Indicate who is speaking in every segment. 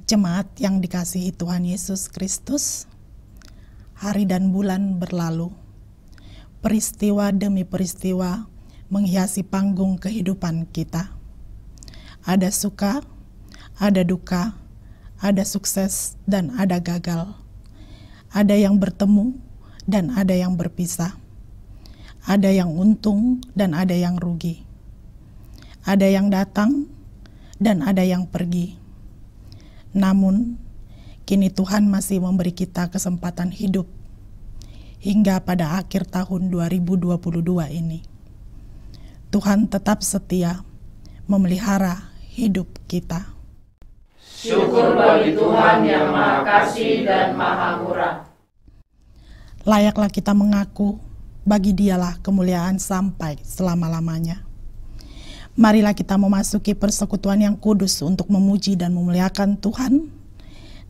Speaker 1: Jemaat yang dikasihi Tuhan Yesus Kristus, hari dan bulan berlalu, peristiwa demi peristiwa menghiasi panggung kehidupan kita. Ada suka, ada duka, ada sukses dan ada gagal. Ada yang bertemu dan ada yang berpisah. Ada yang untung dan ada yang rugi. Ada yang datang dan ada yang pergi. Namun, kini Tuhan masih memberi kita kesempatan hidup hingga pada akhir tahun 2022 ini. Tuhan tetap setia memelihara hidup kita.
Speaker 2: Syukur bagi Tuhan yang Maha Kasih dan Maha Murah.
Speaker 1: Layaklah kita mengaku, bagi Dialah kemuliaan sampai selama-lamanya. Marilah kita memasuki persekutuan yang kudus untuk memuji dan memuliakan Tuhan.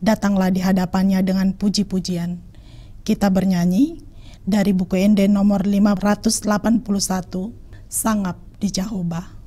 Speaker 1: Datanglah di hadapannya dengan puji-pujian. Kita bernyanyi dari buku Ende nomor 581, Sangap di Jehovah.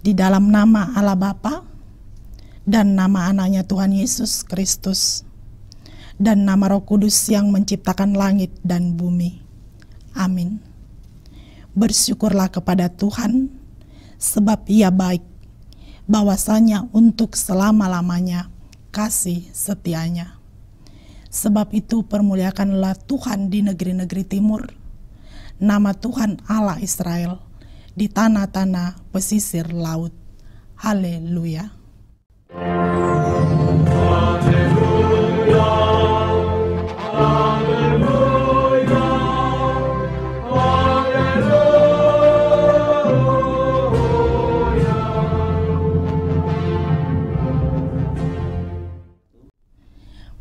Speaker 1: Di dalam nama Allah Bapa dan nama anaknya Tuhan Yesus Kristus dan nama Roh Kudus yang menciptakan langit dan bumi. Amin. Bersyukurlah kepada Tuhan sebab Ia baik, bahwasanya untuk selama-lamanya kasih setianya. Sebab itu permuliakanlah Tuhan di negeri-negeri timur, nama Tuhan Allah Israel di tanah-tanah pesisir laut. Haleluya.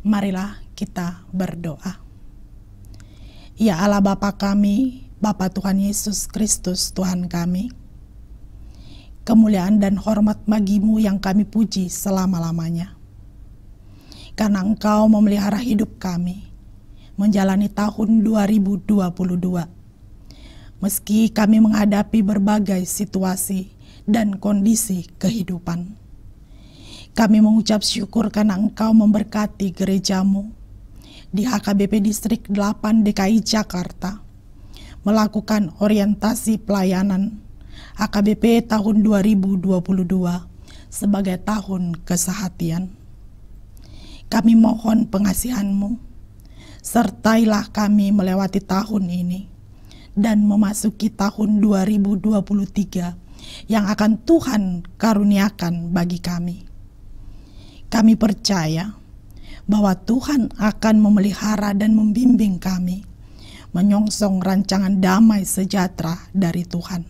Speaker 1: Marilah kita berdoa. Ya Allah Bapa kami, Bapa Tuhan Yesus Kristus Tuhan kami, kemuliaan dan hormat bagi-Mu yang kami puji selama-lamanya. Karena Engkau memelihara hidup kami menjalani tahun 2022. Meski kami menghadapi berbagai situasi dan kondisi kehidupan, kami mengucap syukur karena Engkau memberkati gereja-Mu di HKBP Distrik 8 DKI Jakarta melakukan orientasi pelayanan HKBP tahun 2022 sebagai tahun kesehatian. Kami mohon pengasihan-Mu, sertailah kami melewati tahun ini dan memasuki tahun 2023 yang akan Tuhan karuniakan bagi kami. Kami percaya bahwa Tuhan akan memelihara dan membimbing kami menyongsong rancangan damai sejahtera dari Tuhan.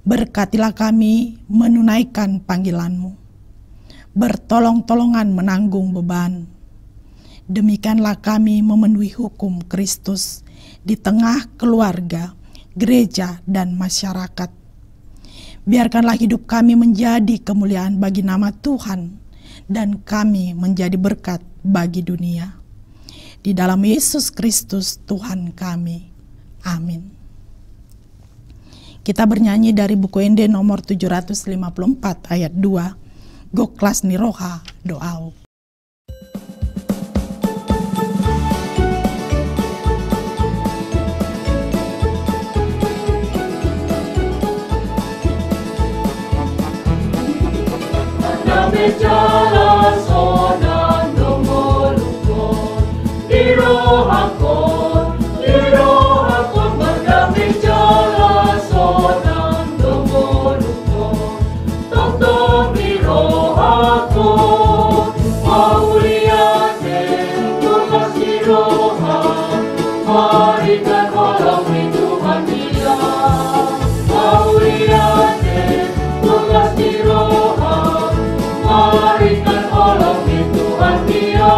Speaker 1: Berkatilah kami menunaikan panggilan-Mu, bertolong-tolongan menanggung beban. Demikianlah kami memenuhi hukum Kristus di tengah keluarga, gereja, dan masyarakat. Biarkanlah hidup kami menjadi kemuliaan bagi nama Tuhan, dan kami menjadi berkat bagi dunia. Di dalam Yesus Kristus Tuhan kami. Amin. Kita bernyanyi dari buku Ende nomor 754 ayat 2. Goklas niroha doau.
Speaker 2: Bicara sonan domolukon, dirohakon berbicara sonan domolukon, tonton dirohakon, mauliate tugas diroha, marikan orang di Tuhan dia, mauliate tugas diroha, marikan orang di Tuhan dia.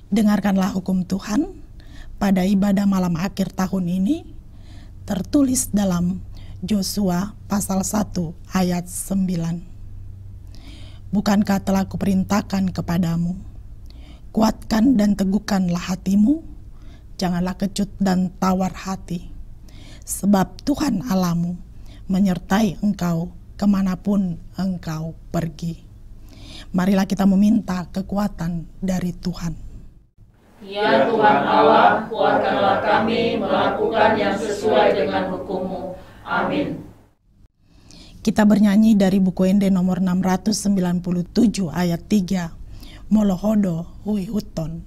Speaker 1: Dengarkanlah hukum Tuhan pada ibadah malam akhir tahun ini, tertulis dalam Yosua pasal 1 ayat 9. Bukankah telah kuperintahkan kepadamu, kuatkan dan teguhkanlah hatimu, janganlah kecut dan tawar hati, sebab Tuhan Allahmu menyertai engkau kemanapun engkau pergi. Marilah kita meminta kekuatan dari Tuhan.
Speaker 2: Ya Tuhan Allah, kuatkanlah kami melakukan yang sesuai dengan hukum-Mu. Amin.
Speaker 1: Kita bernyanyi dari buku Ende nomor 697 ayat 3. Molohodo hui huton.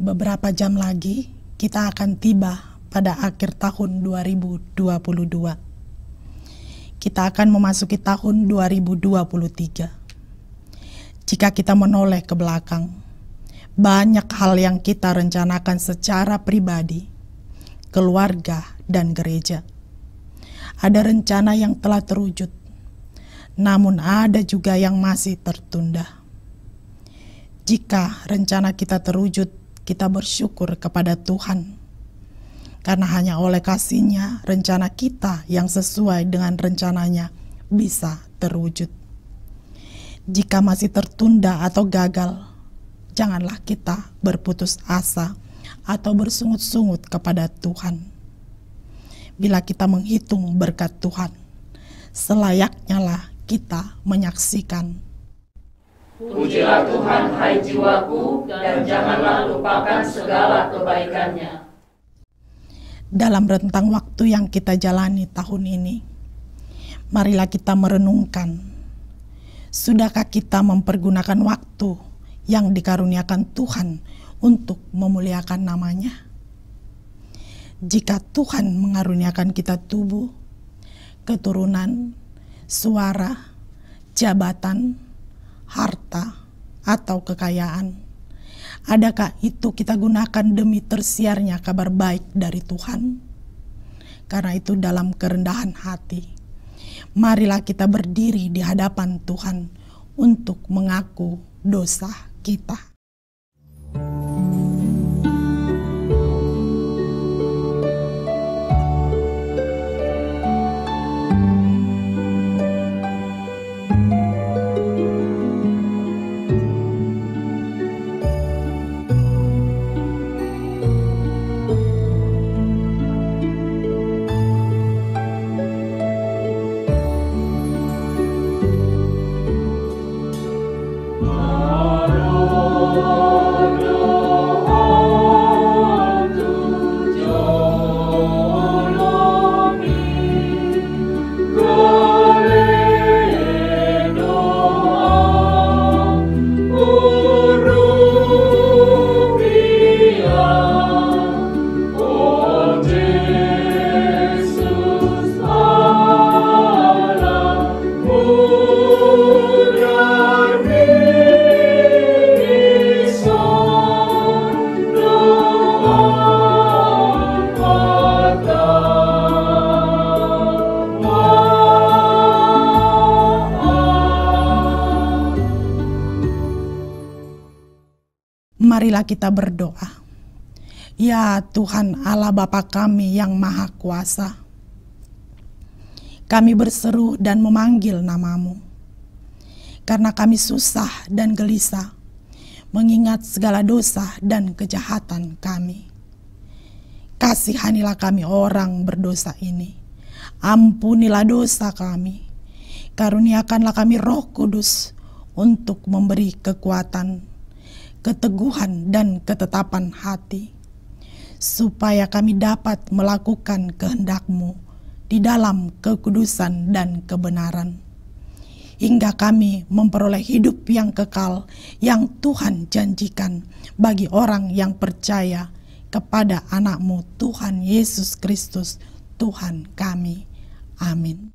Speaker 1: Beberapa jam lagi kita akan tiba pada akhir tahun 2022. Kita akan memasuki tahun 2023. Jika kita menoleh ke belakang, banyak hal yang kita rencanakan secara pribadi, keluarga, dan gereja. Ada rencana yang telah terwujud, namun ada juga yang masih tertunda. Jika rencana kita terwujud, kita bersyukur kepada Tuhan, karena hanya oleh kasih-Nya rencana kita yang sesuai dengan rencananya bisa terwujud. Jika masih tertunda atau gagal, janganlah kita berputus asa atau bersungut-sungut kepada Tuhan. Bila kita menghitung berkat Tuhan, selayaknya lah kita menyaksikan.
Speaker 2: Pujilah Tuhan, hai jiwaku, dan janganlah lupakan segala kebaikan-Nya.
Speaker 1: Dalam rentang waktu yang kita jalani tahun ini, marilah kita merenungkan, sudahkah kita mempergunakan waktu yang dikaruniakan Tuhan untuk memuliakan nama-Nya? Jika Tuhan mengaruniakan kita tubuh, keturunan, suara, jabatan, harta, atau kekayaan, adakah itu kita gunakan demi tersiarnya kabar baik dari Tuhan? Karena itu dalam kerendahan hati, marilah kita berdiri di hadapan Tuhan untuk mengaku dosa kita. Marilah kita berdoa. Ya Tuhan Allah Bapa kami yang Maha Kuasa, kami berseru dan memanggil nama-Mu, karena kami susah dan gelisah mengingat segala dosa dan kejahatan kami. Kasihanilah kami orang berdosa ini, ampunilah dosa kami, karuniakanlah kami Roh Kudus untuk memberi kekuatan, keteguhan dan ketetapan hati, supaya kami dapat melakukan kehendak-Mu di dalam kekudusan dan kebenaran, hingga kami memperoleh hidup yang kekal yang Tuhan janjikan bagi orang yang percaya kepada anak-Mu Tuhan Yesus Kristus, Tuhan kami. Amin.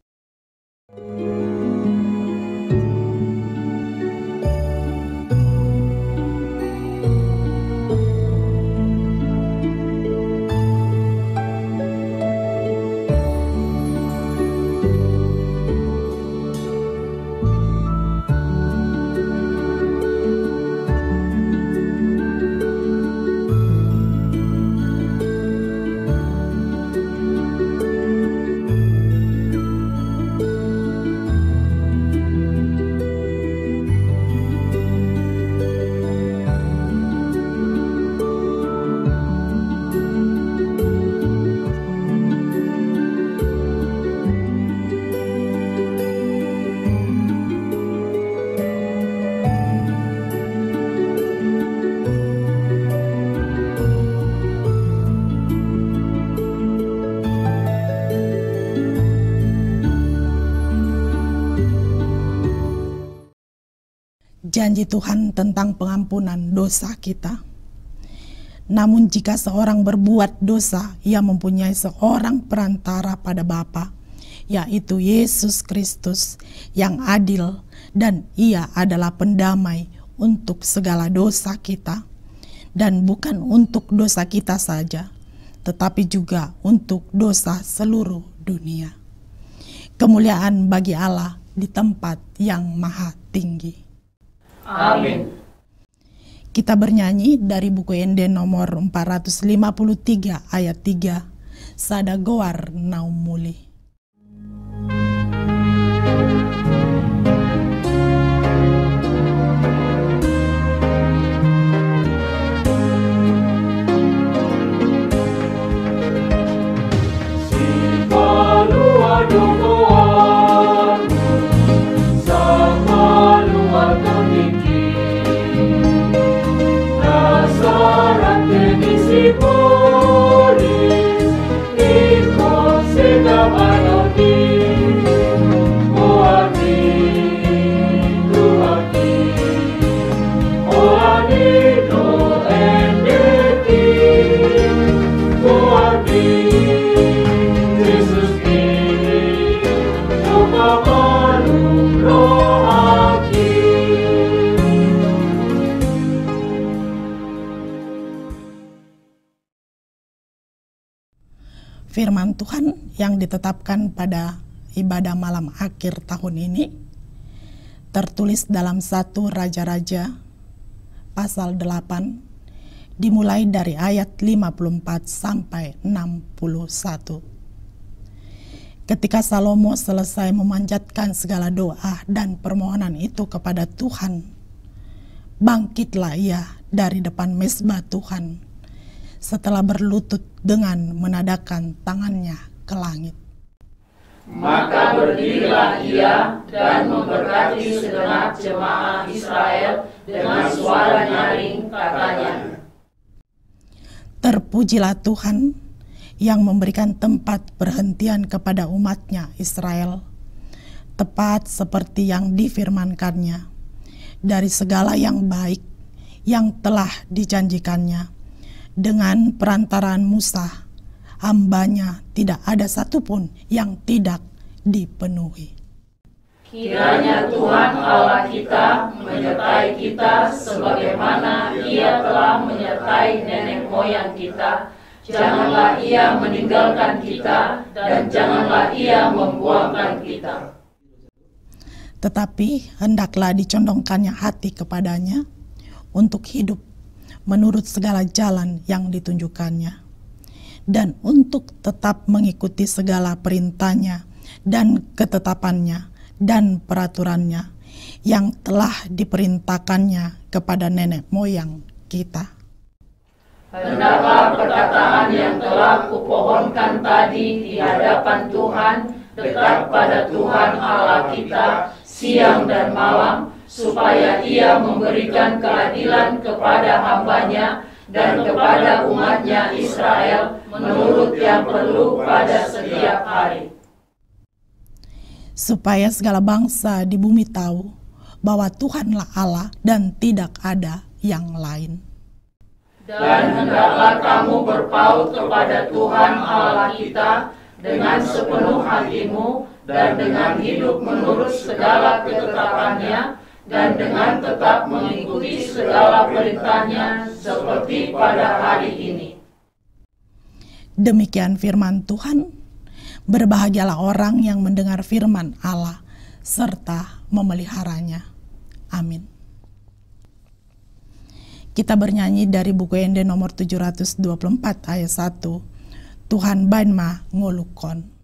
Speaker 1: Janji Tuhan tentang pengampunan dosa kita. Namun jika seorang berbuat dosa, ia mempunyai seorang perantara pada Bapa, yaitu Yesus Kristus yang adil, dan ia adalah pendamai untuk segala dosa kita, dan bukan untuk dosa kita saja, tetapi juga untuk dosa seluruh dunia. Kemuliaan bagi Allah di tempat yang maha tinggi.
Speaker 2: Amin.
Speaker 1: Kita bernyanyi dari buku Ende nomor 453 ayat 3, Sada Goar Naum Muli. Firman Tuhan yang ditetapkan pada ibadah malam akhir tahun ini tertulis dalam 1 Raja-Raja pasal 8 dimulai dari ayat 54 sampai 61. Ketika Salomo selesai memanjatkan segala doa dan permohonan itu kepada Tuhan, bangkitlah ia dari depan mezbah Tuhan setelah berlutut dengan menadahkan tangannya ke langit.
Speaker 2: Maka berdirilah ia dan memberkati segenap jemaah Israel dengan suara nyaring, katanya,
Speaker 1: terpujilah Tuhan yang memberikan tempat perhentian kepada umatnya Israel, tepat seperti yang difirmankannya, dari segala yang baik yang telah dijanjikannya. Dengan perantaraan Musa, hambanya tidak ada satupun yang tidak dipenuhi.
Speaker 2: Kiranya Tuhan Allah kita menyertai kita sebagaimana Ia telah menyertai nenek moyang kita. Janganlah Ia meninggalkan kita dan janganlah Ia membuangkan kita.
Speaker 1: Tetapi hendaklah dicondongkannya hati kepadanya untuk hidup menurut segala jalan yang ditunjukkannya, dan untuk tetap mengikuti segala perintahnya dan ketetapannya dan peraturannya yang telah diperintahkannya kepada nenek moyang kita.
Speaker 2: Hendaklah perkataan yang telah kupohonkan tadi di hadapan Tuhan dekat pada Tuhan Allah kita siang dan malam, supaya Ia memberikan keadilan kepada hamba-Nya dan kepada umat-Nya Israel menurut yang perlu pada setiap hari.
Speaker 1: Supaya segala bangsa di bumi tahu bahwa Tuhanlah Allah dan tidak ada yang lain.
Speaker 2: Dan hendaklah kamu berpaut kepada Tuhan Allah kita dengan sepenuh hatimu dan dengan hidup menurut segala ketetapannya dan dengan tetap mengikuti segala perintahnya seperti pada hari ini.
Speaker 1: Demikian firman Tuhan. Berbahagialah orang yang mendengar firman Allah serta memeliharanya. Amin. Kita bernyanyi dari buku Ende nomor 724 ayat 1. Tuhan banma ngolukon.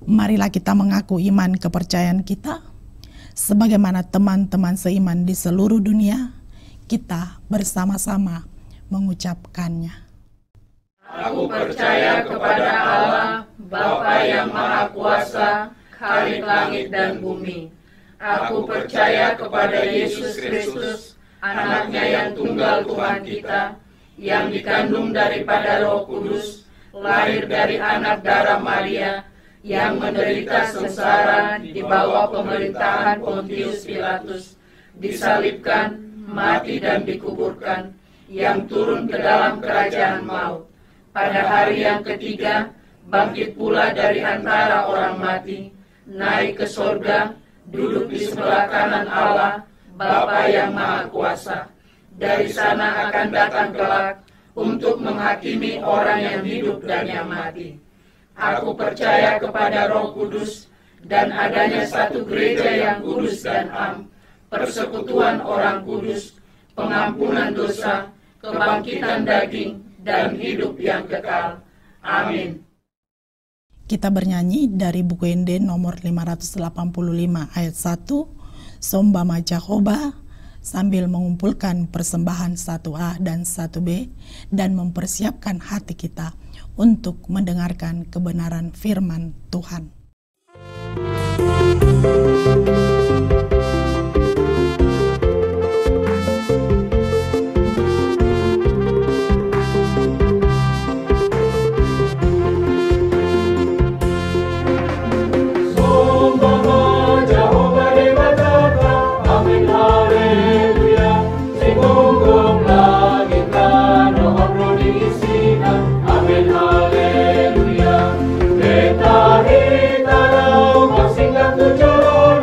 Speaker 1: Marilah kita mengaku iman kepercayaan kita, sebagaimana teman-teman seiman di seluruh dunia, kita bersama-sama mengucapkannya.
Speaker 2: Aku percaya kepada Allah, Bapa yang Maha Kuasa, Khalik langit dan bumi. Aku percaya kepada Yesus Kristus, Anak-Nya yang tunggal Tuhan kita, yang dikandung daripada Roh Kudus, lahir dari anak darah Maria, yang menderita sengsara di bawah pemerintahan Pontius Pilatus, disalibkan, mati dan dikuburkan, yang turun ke dalam kerajaan maut. Pada hari yang ketiga, bangkit pula dari antara orang mati, naik ke sorga, duduk di sebelah kanan Allah, Bapa yang Maha Kuasa. Dari sana akan datang kelak untuk menghakimi orang yang hidup dan yang mati. Aku percaya kepada Roh Kudus dan adanya satu gereja yang kudus dan am, persekutuan orang kudus, pengampunan dosa, kebangkitan daging, dan hidup yang kekal. Amin.
Speaker 1: Kita bernyanyi dari buku Ende nomor 585 ayat 1, Sombama Jahoba, sambil mengumpulkan persembahan 1A dan 1B dan mempersiapkan hati kita untuk mendengarkan kebenaran firman Tuhan.
Speaker 3: Haleluya, kita hitarau masing tu joro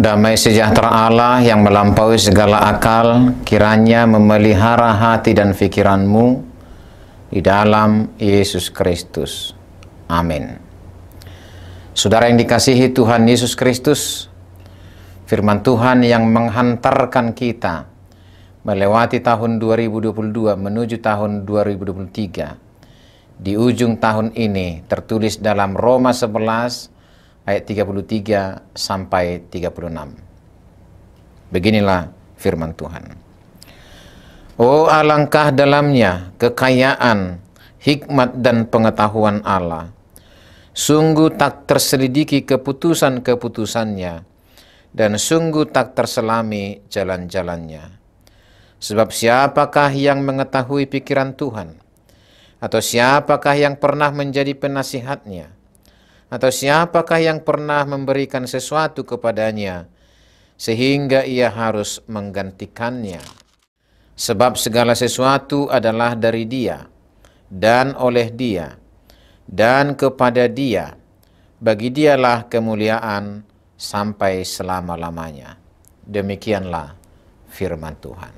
Speaker 3: Damai sejahtera Allah yang melampaui segala akal, kiranya memelihara hati dan pikiranmu di dalam Yesus Kristus. Amin. Saudara yang dikasihi Tuhan Yesus Kristus, firman Tuhan yang menghantarkan kita melewati tahun 2022 menuju tahun 2023. Di ujung tahun ini tertulis dalam Roma 11 ayat 33 sampai 36. Beginilah firman Tuhan. Oh, alangkah dalamnya kekayaan, hikmat dan pengetahuan Allah. Sungguh tak terselidiki keputusan-keputusannya, dan sungguh tak terselami jalan-jalannya. Sebab siapakah yang mengetahui pikiran Tuhan? Atau siapakah yang pernah menjadi penasihatnya? Atau siapakah yang pernah memberikan sesuatu kepadanya sehingga ia harus menggantikannya? Sebab segala sesuatu adalah dari Dia, dan oleh Dia, dan kepada Dia. Bagi Dialah kemuliaan sampai selama-lamanya. Demikianlah firman Tuhan.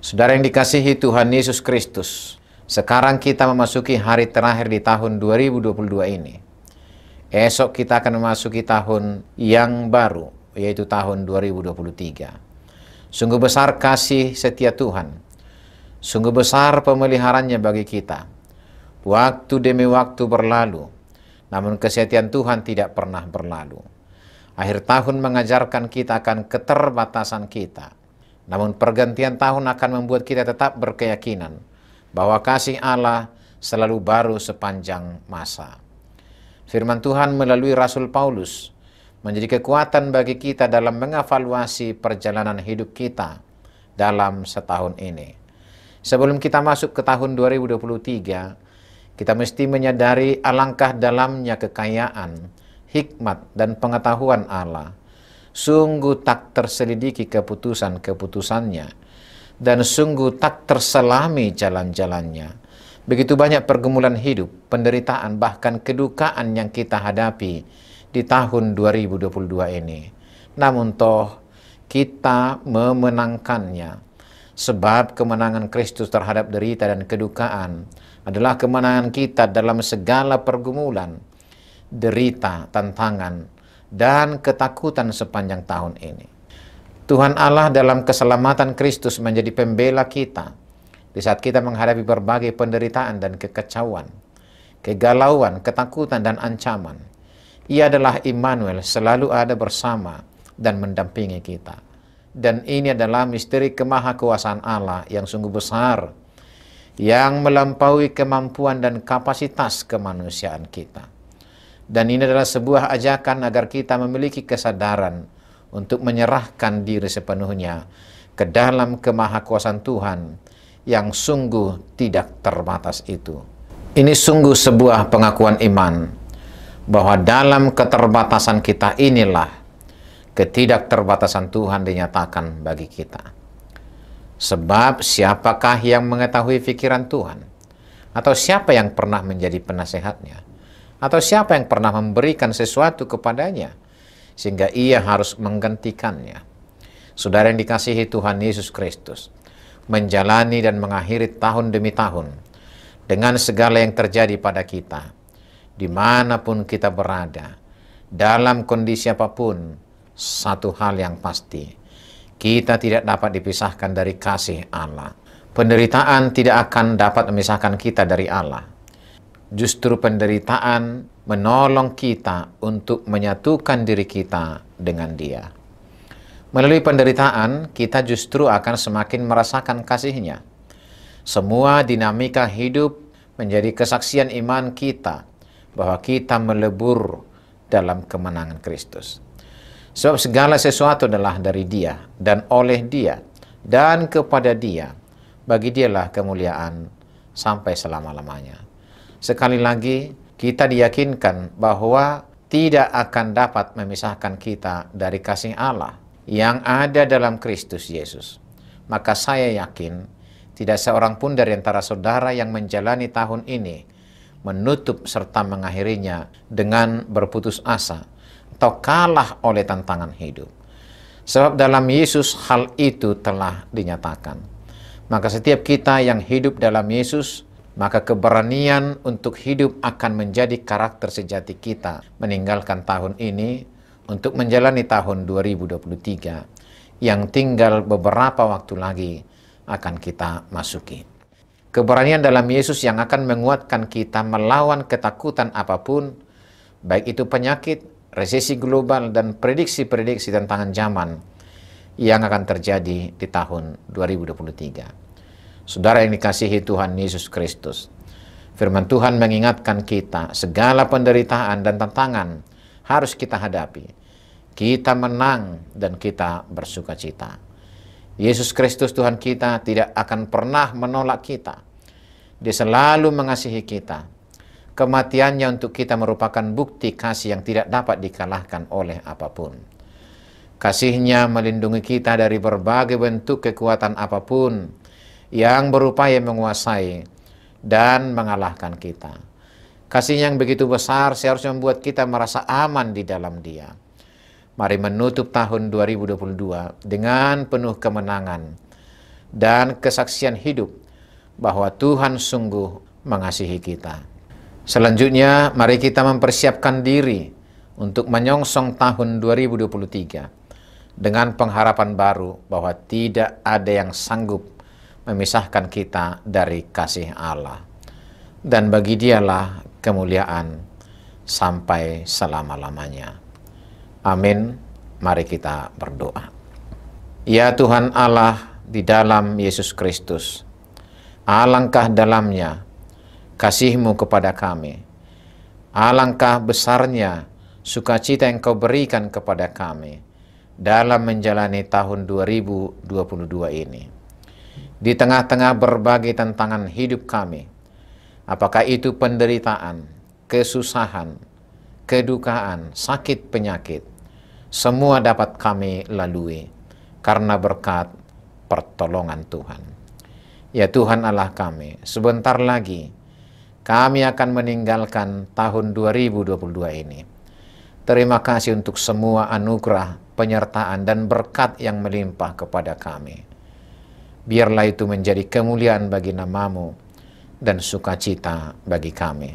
Speaker 3: Saudara yang dikasihi Tuhan Yesus Kristus, sekarang kita memasuki hari terakhir di tahun 2022 ini. Esok kita akan memasuki tahun yang baru, yaitu tahun 2023. Sungguh besar kasih setia Tuhan. Sungguh besar pemeliharannya bagi kita. Waktu demi waktu berlalu, namun kesetiaan Tuhan tidak pernah berlalu. Akhir tahun mengajarkan kita akan keterbatasan kita. Namun pergantian tahun akan membuat kita tetap berkeyakinan bahwa kasih Allah selalu baru sepanjang masa. Firman Tuhan melalui Rasul Paulus menjadi kekuatan bagi kita dalam mengevaluasi perjalanan hidup kita dalam setahun ini. Sebelum kita masuk ke tahun 2023, kita mesti menyadari alangkah dalamnya kekayaan, hikmat, dan pengetahuan Allah. Sungguh tak terselidiki keputusan-keputusannya, dan sungguh tak terselami jalan-jalannya. Begitu banyak pergumulan hidup, penderitaan, bahkan kedukaan yang kita hadapi di tahun 2022 ini. Namun toh kita memenangkannya. Sebab kemenangan Kristus terhadap derita dan kedukaan adalah kemenangan kita dalam segala pergumulan, derita, tantangan, dan ketakutan sepanjang tahun ini. Tuhan Allah dalam keselamatan Kristus menjadi pembela kita di saat kita menghadapi berbagai penderitaan dan kekacauan, kegalauan, ketakutan, dan ancaman. Ia adalah Immanuel, selalu ada bersama dan mendampingi kita. Dan ini adalah misteri kemahakuasaan Allah yang sungguh besar, yang melampaui kemampuan dan kapasitas kemanusiaan kita. Dan ini adalah sebuah ajakan agar kita memiliki kesadaran untuk menyerahkan diri sepenuhnya ke dalam kemahakuasaan Tuhan yang sungguh tidak terbatas itu. Ini sungguh sebuah pengakuan iman bahwa dalam keterbatasan kita inilah ketidakterbatasan Tuhan dinyatakan bagi kita. Sebab siapakah yang mengetahui pikiran Tuhan? Atau siapa yang pernah menjadi penasehatnya? Atau siapa yang pernah memberikan sesuatu kepadanya sehingga ia harus menggantikannya? Saudara yang dikasihi Tuhan Yesus Kristus, menjalani dan mengakhiri tahun demi tahun dengan segala yang terjadi pada kita, dimanapun kita berada, dalam kondisi apapun, satu hal yang pasti, kita tidak dapat dipisahkan dari kasih Allah. Penderitaan tidak akan dapat memisahkan kita dari Allah. Justru penderitaan menolong kita untuk menyatukan diri kita dengan Dia. Melalui penderitaan, kita justru akan semakin merasakan kasih-Nya. Semua dinamika hidup menjadi kesaksian iman kita bahwa kita melebur dalam kemenangan Kristus. Sebab segala sesuatu adalah dari Dia, dan oleh Dia, dan kepada Dia. Bagi Dialah kemuliaan sampai selama-lamanya. Sekali lagi, kita diyakinkan bahwa tidak akan dapat memisahkan kita dari kasih Allah yang ada dalam Kristus Yesus. Maka saya yakin tidak seorang pun dari antara saudara yang menjalani tahun ini menutup serta mengakhirinya dengan berputus asa atau kalah oleh tantangan hidup. Sebab dalam Yesus hal itu telah dinyatakan. Maka setiap kita yang hidup dalam Yesus, maka keberanian untuk hidup akan menjadi karakter sejati kita meninggalkan tahun ini untuk menjalani tahun 2023 yang tinggal beberapa waktu lagi akan kita masuki. Keberanian dalam Yesus yang akan menguatkan kita melawan ketakutan apapun, baik itu penyakit, resesi global, dan prediksi-prediksi tantangan zaman yang akan terjadi di tahun 2023. Saudara yang dikasihi Tuhan Yesus Kristus, firman Tuhan mengingatkan kita segala penderitaan dan tantangan harus kita hadapi. Kita menang dan kita bersukacita. Yesus Kristus Tuhan kita tidak akan pernah menolak kita. Dia selalu mengasihi kita. Kematiannya untuk kita merupakan bukti kasih yang tidak dapat dikalahkan oleh apapun. Kasih-Nya melindungi kita dari berbagai bentuk kekuatan apapun yang berupaya menguasai dan mengalahkan kita. Kasih-Nya yang begitu besar seharusnya membuat kita merasa aman di dalam Dia. Mari menutup tahun 2022 dengan penuh kemenangan dan kesaksian hidup bahwa Tuhan sungguh mengasihi kita. Selanjutnya, mari kita mempersiapkan diri untuk menyongsong tahun 2023 dengan pengharapan baru bahwa tidak ada yang sanggup memisahkan kita dari kasih Allah. Dan bagi Dialah kemuliaan sampai selama-lamanya. Amin. Mari kita berdoa. Ya Tuhan Allah di dalam Yesus Kristus, alangkah dalamnya kasih-Mu kepada kami. Alangkah besarnya sukacita yang Kau berikan kepada kami dalam menjalani tahun 2022 ini. Di tengah-tengah berbagai tantangan hidup kami, apakah itu penderitaan, kesusahan, kedukaan, sakit penyakit, semua dapat kami lalui karena berkat pertolongan Tuhan. Ya Tuhan Allah kami, sebentar lagi kami akan meninggalkan tahun 2022 ini. Terima kasih untuk semua anugerah, penyertaan, dan berkat yang melimpah kepada kami. Biarlah itu menjadi kemuliaan bagi nama-Mu dan sukacita bagi kami.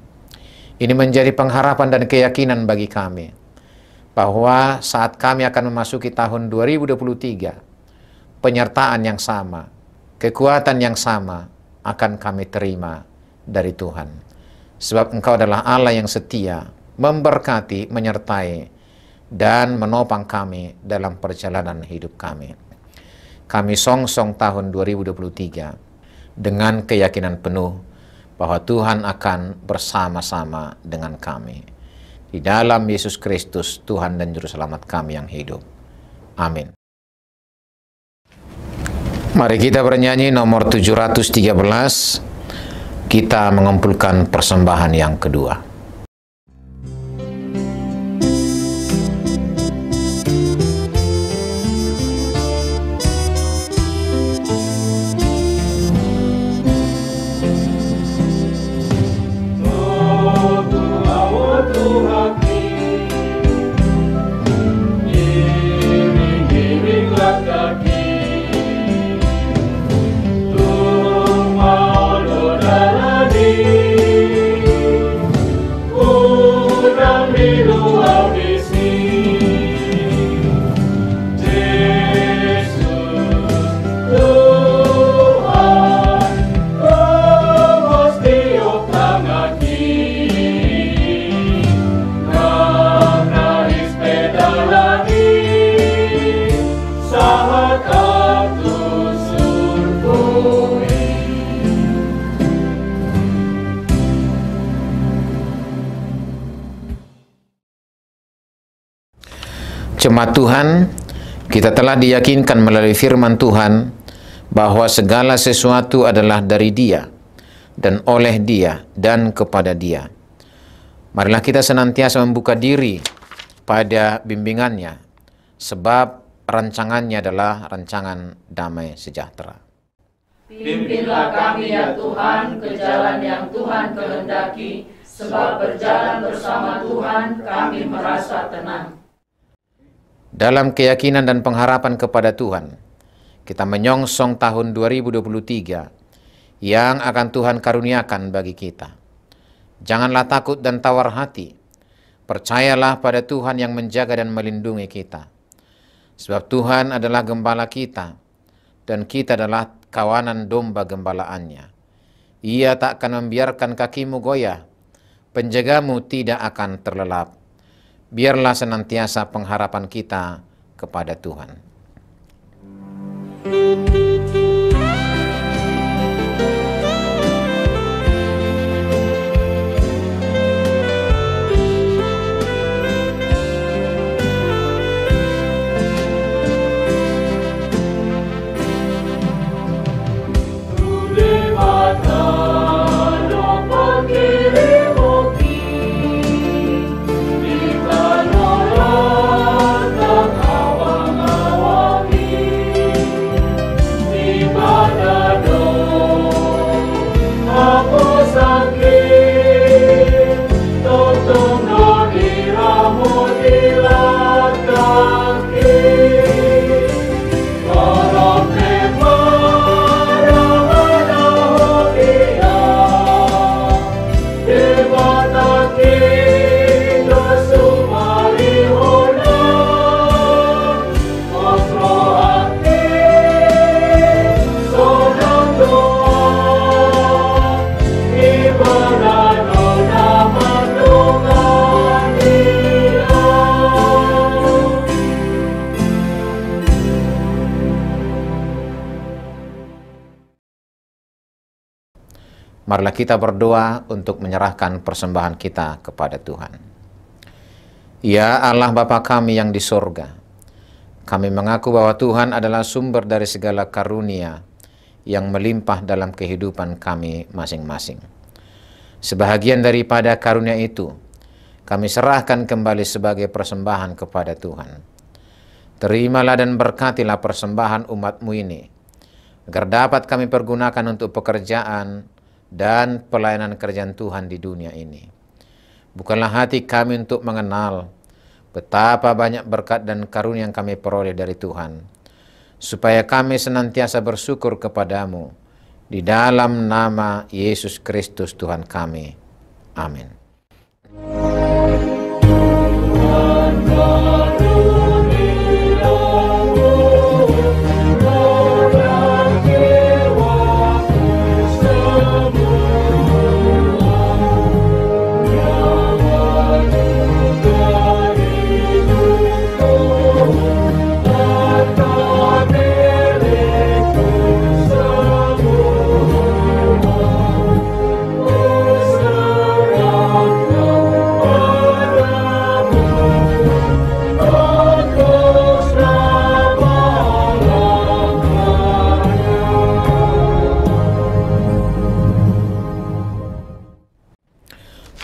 Speaker 3: Ini menjadi pengharapan dan keyakinan bagi kami bahwa saat kami akan memasuki tahun 2023, penyertaan yang sama, kekuatan yang sama akan kami terima dari Tuhan. Sebab Engkau adalah Allah yang setia, memberkati, menyertai, dan menopang kami dalam perjalanan hidup kami. Kami songsong tahun 2023 dengan keyakinan penuh bahwa Tuhan akan bersama-sama dengan kami. Di dalam Yesus Kristus, Tuhan dan Juru Selamat kami yang hidup. Amin. Mari kita bernyanyi nomor 713. Kita mengumpulkan persembahan yang kedua. Jemaat Tuhan, kita telah diyakinkan melalui firman Tuhan bahwa segala sesuatu adalah dari Dia dan oleh Dia dan kepada Dia. Marilah kita senantiasa membuka diri pada bimbingannya, sebab rancangannya adalah rancangan damai sejahtera.
Speaker 2: Pimpinlah kami ya Tuhan ke jalan yang Tuhan kehendaki, sebab berjalan bersama Tuhan kami merasa tenang.
Speaker 3: Dalam keyakinan dan pengharapan kepada Tuhan, kita menyongsong tahun 2023 yang akan Tuhan karuniakan bagi kita. Janganlah takut dan tawar hati. Percayalah pada Tuhan yang menjaga dan melindungi kita. Sebab Tuhan adalah gembala kita, dan kita adalah kawanan domba gembalaannya. Ia tak akan membiarkan kakimu goyah, penjagamu tidak akan terlelap. Biarlah senantiasa pengharapan kita kepada Tuhan. Marilah kita berdoa untuk menyerahkan persembahan kita kepada Tuhan. Ya Allah Bapa kami yang di sorga, kami mengaku bahwa Tuhan adalah sumber dari segala karunia yang melimpah dalam kehidupan kami masing-masing. Sebahagian daripada karunia itu, kami serahkan kembali sebagai persembahan kepada Tuhan. Terimalah dan berkatilah persembahan umat-Mu ini, agar dapat kami pergunakan untuk pekerjaan dan pelayanan kerjaan Tuhan di dunia ini. Bukanlah hati kami untuk mengenal betapa banyak berkat dan karunia yang kami peroleh dari Tuhan, supaya kami senantiasa bersyukur kepadamu di dalam nama Yesus Kristus Tuhan kami. Amin.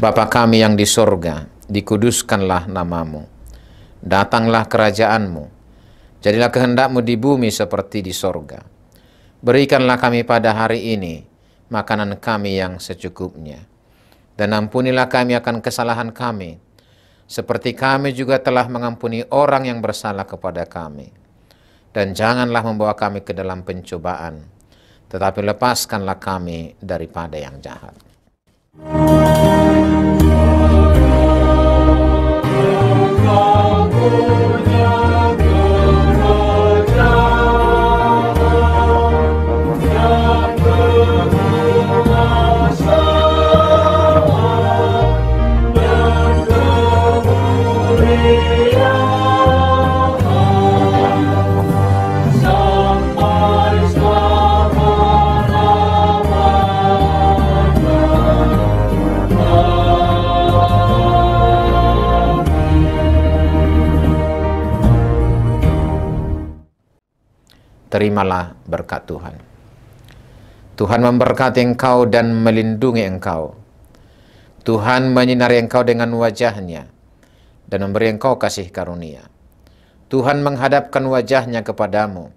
Speaker 3: Bapa kami yang di sorga, dikuduskanlah namamu. Datanglah kerajaanmu. Jadilah kehendak-Mu di bumi seperti di sorga. Berikanlah kami pada hari ini makanan kami yang secukupnya. Dan ampunilah kami akan kesalahan kami, seperti kami juga telah mengampuni orang yang bersalah kepada kami. Dan janganlah membawa kami ke dalam pencobaan, tetapi lepaskanlah kami daripada yang jahat. Terimalah berkat Tuhan. Tuhan memberkati engkau dan melindungi engkau. Tuhan menyinari engkau dengan wajah-Nya dan memberi engkau kasih karunia. Tuhan menghadapkan wajah-Nya kepadamu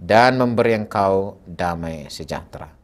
Speaker 3: dan memberi engkau damai sejahtera.